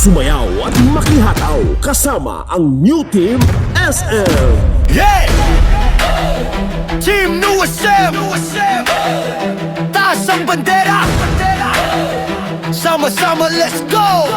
sumayaw at makihataw kasama ang New Team SM. Yeah! Team New SM! Taas ang bandera! Sama-sama, let's go!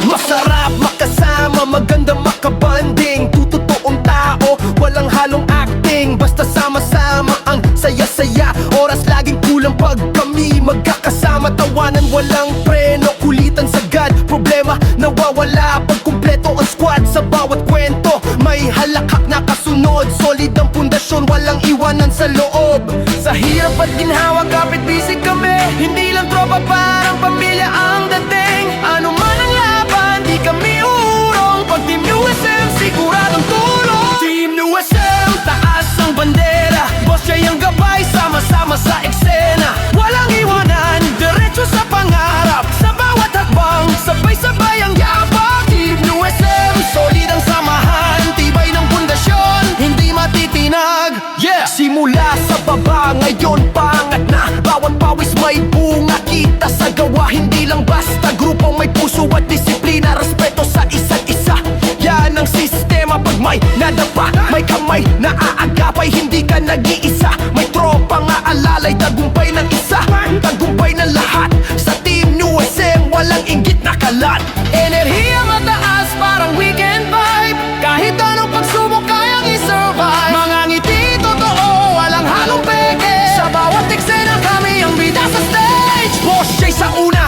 Masarap makasama, maganda makabanding. Tutotoong tao, walang halong acting. Basta sama-sama ang saya-saya. Oras laging kulang pag kami magkakasama. Tawanan walang preno, kulitan sagad. Problema nawawala pag kumpleto ang squad. Sa bawat kwento may halakhak na kasunod. Solid ang pundasyon, walang iwanan sa loob. Sa hirap at ginhawa, kapit bisig kami. Hindi lang tropa, parang pamilya ang dating. Ano man ang laban, di kami urong. Pag Team USM, siguradong tulong. Team USM, taas ang bandera. Boss siya yung gabay, sama-sama sa eksena. Walang iwanan, diretso sa pangarap. Sa bawat hakbang, sabay-sabay ang yabang. Team USM, solid ang samahan. Tibay ng pundasyon, hindi matitinag. Yeah! Simula sa baba, ngayon pangat na. Bawat pawis may bunga, kita sa gawa. Hindi lang basta grupo, may puso at disiplina. Respeto sa isa't isa, yan ang sistema. Pag may nadapa, may kamay na aagapay. Hindi ka nag-iisa, may tropa nga alalay. Tagumpay ng isa, tagumpay ng lahat. Sa Team New SM, walang inggit na kalat. Enerhiya mataas, parang weekend vibe. Kahit anong pagsubok, kayang i-survive. Mga ngiti totoo, walang halong peke. Sa bawat eksena kami ang bida sa stage. Boss Jay sa una,